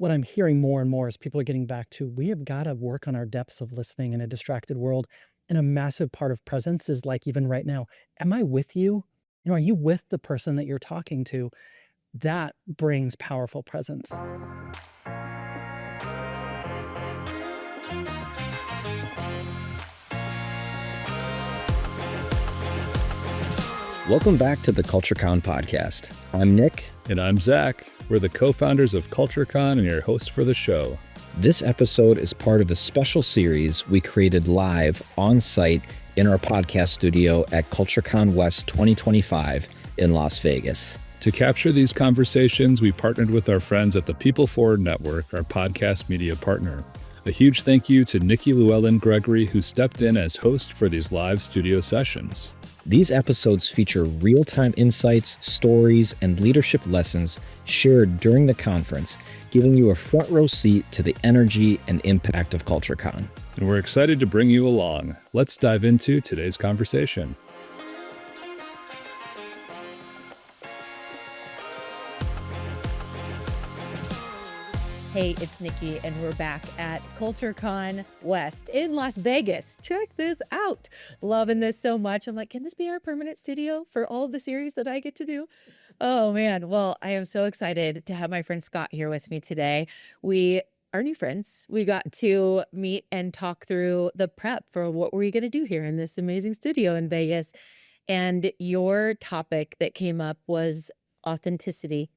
what I'm hearing more and more is people are getting back to, we have got to work on our depths of listening in a distracted world. And a massive part of presence is like, even right now, am I with you? Are you with the person that you're talking to? That brings powerful presence. Welcome back to the CultureCon podcast. I'm Nick. And I'm Zach. We're the co-founders of CultureCon and your hosts for the show. This episode is part of a special series we created live on site in our podcast studio at CultureCon West 2025 in Las Vegas. To capture these conversations, we partnered with our friends at the People Forward Network, our podcast media partner. A huge thank you to Nikki, Llewellyn Gregory, who stepped in as host for these live studio sessions. These episodes feature real-time insights, stories, and leadership lessons shared during the conference, giving you a front row seat to the energy and impact of CultureCon. And we're excited to bring you along. Let's dive into today's conversation. Hey, it's Nikki, and we're back at CultureCon West in Las Vegas. Check this out. Loving this so much. I'm like, can this be our permanent studio for all of the series that I get to do? Oh, man. Well, I am so excited to have my friend Scott here with me today. We are new friends. We got to meet and talk through the prep for what we're going to do here in this amazing studio in Vegas. And your topic that came up was authenticity.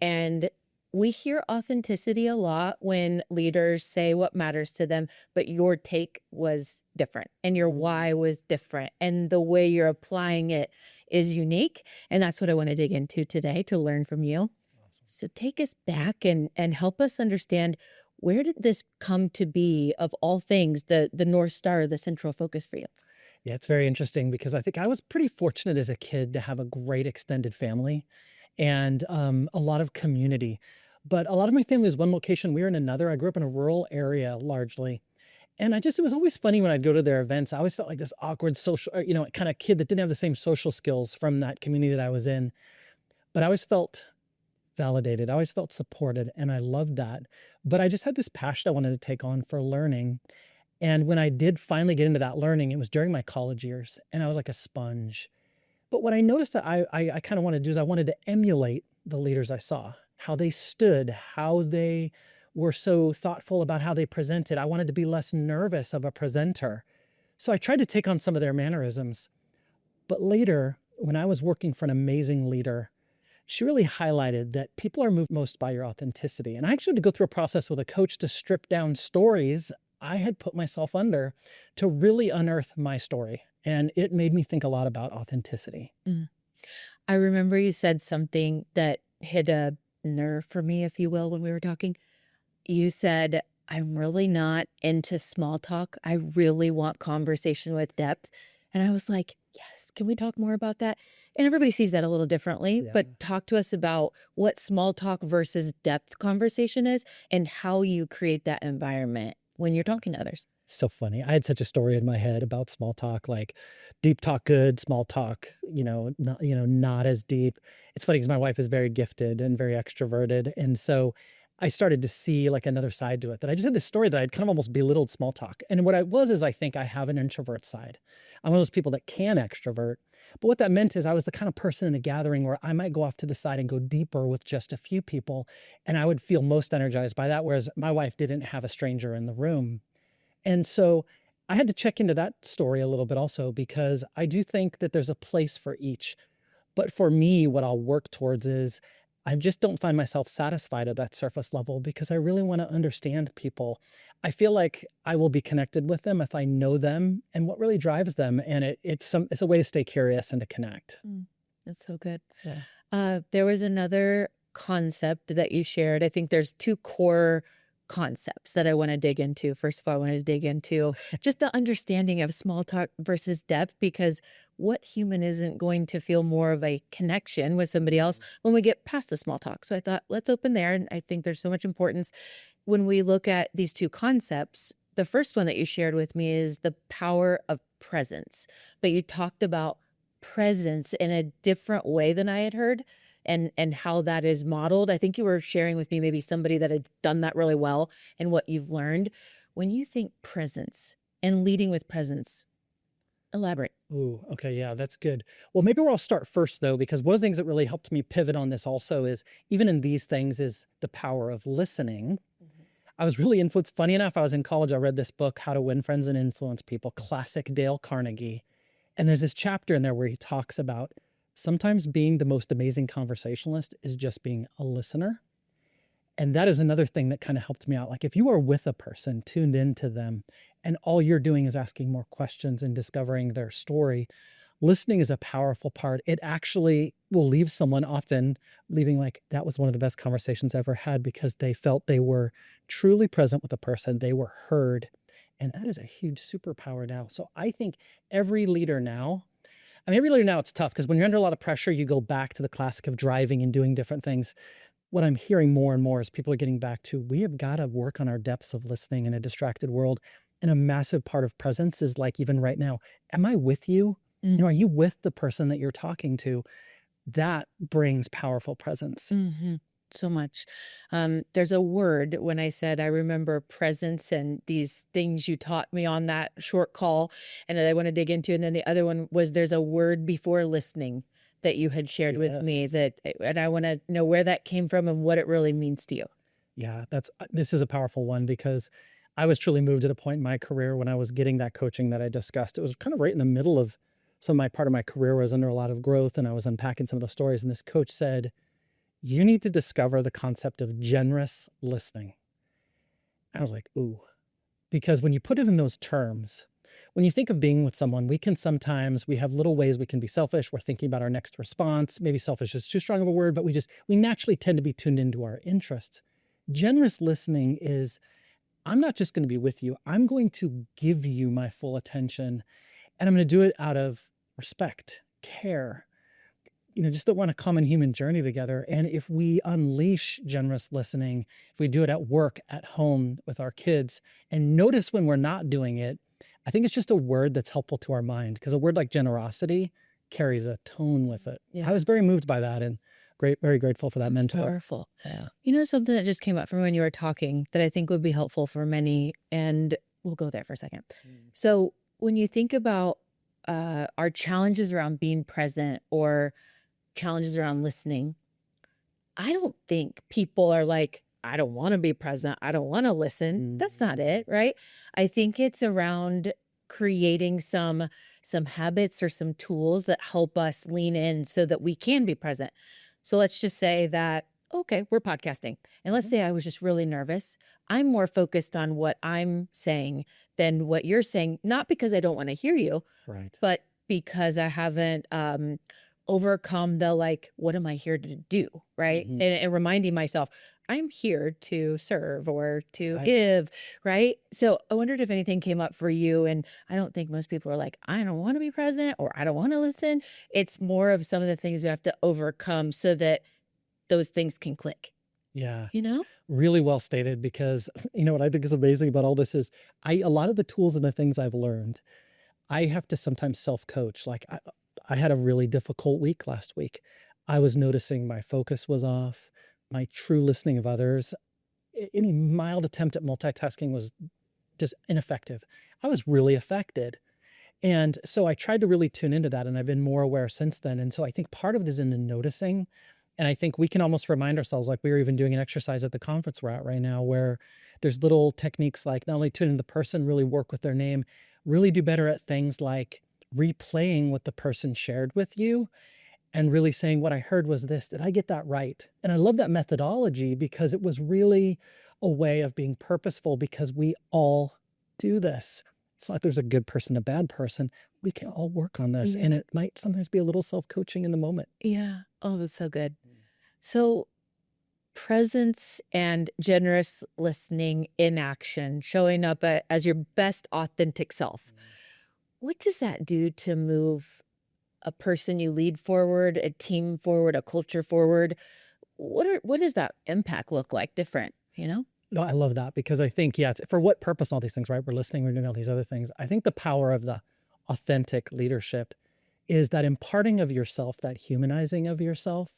And we hear authenticity a lot when leaders say what matters to them, but your take was different and your why was different and the way you're applying it is unique. And that's what I want to dig into today to learn from you. Awesome. So take us back and help us understand, where did this come to be, of all things, the North Star, the central focus for you? Yeah, it's very interesting because I think I was pretty fortunate as a kid to have a great extended family and a lot of community. But a lot of my family was one location. We were in another. I grew up in a rural area largely. And it was always funny when I'd go to their events. I always felt like this awkward social, kind of kid that didn't have the same social skills from that community that I was in. But I always felt validated. I always felt supported. And I loved that. But I just had this passion I wanted to take on for learning. And when I did finally get into that learning, it was during my college years. And I was like a sponge. But what I noticed that I kind of wanted to do is I wanted to emulate the leaders I saw, how they stood, how they were so thoughtful about how they presented. I wanted to be less nervous of a presenter. So I tried to take on some of their mannerisms. But later, when I was working for an amazing leader, she really highlighted that people are moved most by your authenticity. And I actually had to go through a process with a coach to strip down stories I had put myself under to really unearth my story. And it made me think a lot about authenticity. I remember you said something that hit a nerve for me, if you will, when we were talking. You said, I'm really not into small talk. I really want conversation with depth. And I was like, yes, can we talk more about that? And everybody sees that a little differently, but talk to us about what small talk versus depth conversation is and how you create that environment when you're talking to others. So funny. I had such a story in my head about small talk, like deep talk good, small talk, not as deep. It's funny because my wife is very gifted and very extroverted. And so I started to see like another side to it, that I just had this story that I'd kind of almost belittled small talk. And what I was is, I think I have an introvert side. I'm one of those people that can extrovert. But what that meant is I was the kind of person in a gathering where I might go off to the side and go deeper with just a few people. And I would feel most energized by that, whereas my wife didn't have a stranger in the room. And so I had to check into that story a little bit also, because I do think that there's a place for each. But for me, what I'll work towards is, I just don't find myself satisfied at that surface level, because I really want to understand people. I feel like I will be connected with them if I know them and what really drives them. And it's a way to stay curious and to connect. That's so good. Yeah. There was another concept that you shared. I think there's two core concepts that I want to dig into. First of all, I want to dig into just the understanding of small talk versus depth, because what human isn't going to feel more of a connection with somebody else when we get past the small talk? So I thought, let's open there. And I think there's so much importance when we look at these two concepts. The first one that you shared with me is the power of presence, but you talked about presence in a different way than I had heard. and how that is modeled. I think you were sharing with me maybe somebody that had done that really well and what you've learned. When you think presence and leading with presence, elaborate. Ooh, okay, yeah, that's good. Well, maybe where I'll start first though, because one of the things that really helped me pivot on this also is even in these things is the power of listening. I was really influenced. Funny enough, I was in college. I read this book, How to Win Friends and Influence People, classic Dale Carnegie. And there's this chapter in there where he talks about sometimes being the most amazing conversationalist is just being a listener. And that is another thing that kind of helped me out. Like if you are with a person, tuned into them, and all you're doing is asking more questions and discovering their story, listening is a powerful part. It actually will leave someone often leaving like, that was one of the best conversations I ever had because they felt they were truly present with the person. They were heard. And that is a huge superpower now. So I think every leader now, it's tough because when you're under a lot of pressure, you go back to the classic of driving and doing different things. What I'm hearing more and more is people are getting back to, we have got to work on our depths of listening in a distracted world. And a massive part of presence is like, even right now, am I with you? You know, are you with the person that you're talking to? That brings powerful presence. So much. There's a word when I said, I remember presence and these things you taught me on that short call and that I want to dig into. And then the other one was there's a word before listening that you had shared with me and I want to know where that came from and what it really means to you. Yeah, this is a powerful one because I was truly moved at a point in my career when I was getting that coaching that I discussed. It was kind of right in the middle of part of my career was under a lot of growth and I was unpacking some of the stories. And this coach said, you need to discover the concept of generous listening. I was like, ooh, because when you put it in those terms, when you think of being with someone, we have little ways we can be selfish. We're thinking about our next response. Maybe selfish is too strong of a word, but we naturally tend to be tuned into our interests. Generous listening is, I'm not just going to be with you. I'm going to give you my full attention and I'm going to do it out of respect, care, just that we're on a common human journey together. And if we unleash generous listening, if we do it at work, at home, with our kids, and notice when we're not doing it, I think it's just a word that's helpful to our mind because a word like generosity carries a tone with it. Yeah. I was very moved by that and very grateful for that mentor. Powerful. Yeah. Something that just came up from when you were talking that I think would be helpful for many, and we'll go there for a second. So when you think about our challenges around being present or challenges around listening, I don't think people are like, I don't want to be present. I don't want to listen. That's not it, right? I think it's around creating some habits or some tools that help us lean in so that we can be present. So let's just say that, okay, we're podcasting. And let's say I was just really nervous. I'm more focused on what I'm saying than what you're saying, not because I don't want to hear you, right, but because I haven't overcome the like, what am I here to do, right? And reminding myself, I'm here to serve or to give, right? So I wondered if anything came up for you. And I don't think most people are like, I don't want to be present or I don't want to listen. It's more of some of the things we have to overcome so that those things can click. Yeah. Really well stated because what I think is amazing about all this is a lot of the tools and the things I've learned, I have to sometimes self-coach. Like I had a really difficult week last week. I was noticing my focus was off, my true listening of others. Any mild attempt at multitasking was just ineffective. I was really affected. And so I tried to really tune into that and I've been more aware since then. And so I think part of it is in the noticing. And I think we can almost remind ourselves, like we were even doing an exercise at the conference we're at right now, where there's little techniques like not only tune in the person, really work with their name, really do better at things like replaying what the person shared with you and really saying, what I heard was this, did I get that right? And I love that methodology because it was really a way of being purposeful because we all do this. It's not like there's a good person, a bad person. We can all work on this. And it might sometimes be a little self-coaching in the moment. Yeah. Oh, that's so good. So presence and generous listening in action, showing up as your best authentic self. What does that do to move a person you lead forward, a team forward, a culture forward? What does that impact look like different, No, I love that because I think, for what purpose and all these things, right? We're listening, we're doing all these other things. I think the power of the authentic leadership is that imparting of yourself, that humanizing of yourself,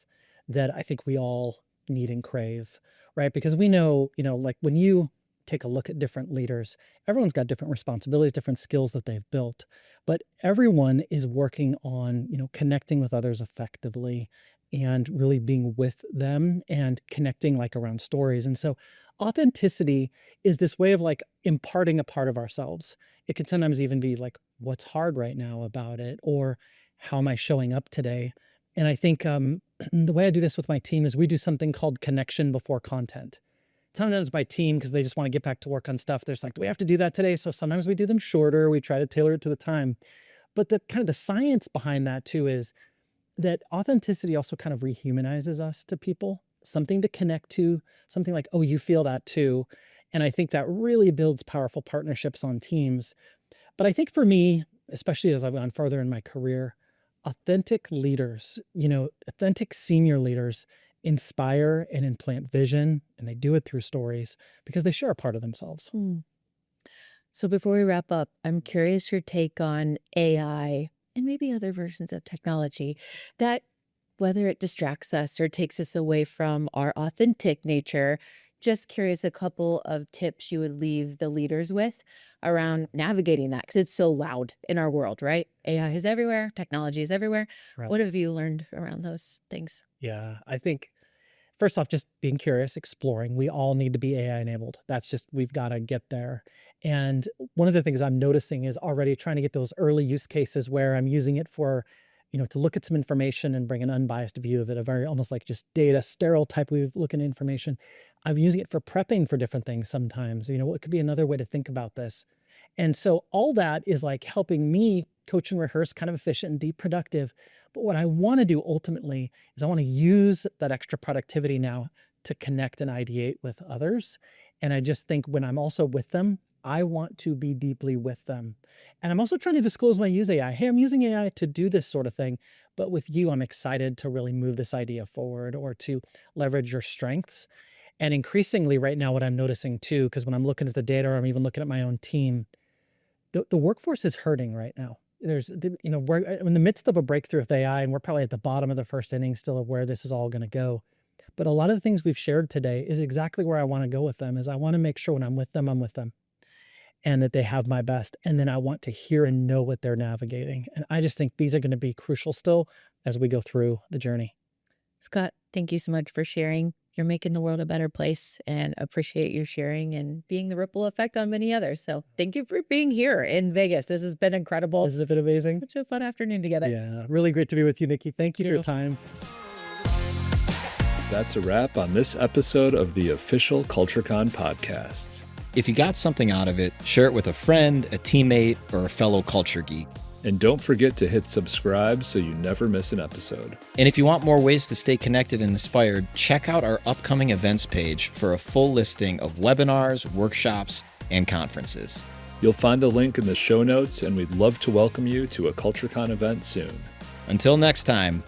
that I think we all need and crave, right? Because we know, like when you take a look at different leaders, everyone's got different responsibilities, different skills that they've built, but everyone is working on, connecting with others effectively and really being with them and connecting like around stories. And so authenticity is this way of like imparting a part of ourselves. It can sometimes even be like, what's hard right now about it, or how am I showing up today? And I think the way I do this with my team is we do something called connection before content. Sometimes my team, because they just want to get back to work on stuff, they're just like, do we have to do that today? So sometimes we do them shorter. We try to tailor it to the time. But the kind of the science behind that too is that authenticity also kind of rehumanizes us to people, something to connect to, something like, oh, you feel that too. And I think that really builds powerful partnerships on teams. But I think for me, especially as I've gone further in my career, authentic leaders, authentic senior leaders inspire and implant vision, and they do it through stories because they share a part of themselves. So before we wrap up, I'm curious your take on AI and maybe other versions of technology that, whether it distracts us or takes us away from our authentic nature. Just curious, a couple of tips you would leave the leaders with around navigating that, because it's so loud in our world, right? AI is everywhere, technology is everywhere. Right. What have you learned around those things? Yeah, I think first off, just being curious, exploring. We all need to be AI enabled. That's just, we've got to get there. And one of the things I'm noticing is already trying to get those early use cases where I'm using it for, to look at some information and bring an unbiased view of it, a very almost like just data sterile type of look at information. I'm using it for prepping for different things sometimes. What could be another way to think about this? And so all that is like helping me coach and rehearse, kind of efficient and be productive. But what I want to do ultimately is I want to use that extra productivity now to connect and ideate with others. And I just think when I'm also with them, I want to be deeply with them. And I'm also trying to disclose when I use AI. Hey, I'm using AI to do this sort of thing. But with you, I'm excited to really move this idea forward or to leverage your strengths. And increasingly right now, what I'm noticing too, because when I'm looking at the data or I'm even looking at my own team, the workforce is hurting right now. We're in the midst of a breakthrough with AI, and we're probably at the bottom of the first inning still of where this is all going to go. But a lot of the things we've shared today is exactly where I want to go with them, is I want to make sure when I'm with them, and that they have my best. And then I want to hear and know what they're navigating. And I just think these are going to be crucial still as we go through the journey. Scott, thank you so much for sharing. You're making the world a better place, and appreciate you sharing and being the ripple effect on many others. So thank you for being here in Vegas. This has been incredible. This has been amazing. Such a fun afternoon together. Yeah, really great to be with you, Nikki. Thank you for your time. That's a wrap on this episode of the official CultureCon podcast. If you got something out of it, share it with a friend, a teammate, or a fellow culture geek. And don't forget to hit subscribe so you never miss an episode. And if you want more ways to stay connected and inspired, check out our upcoming events page for a full listing of webinars, workshops, and conferences. You'll find the link in the show notes, and we'd love to welcome you to a CultureCon event soon. Until next time,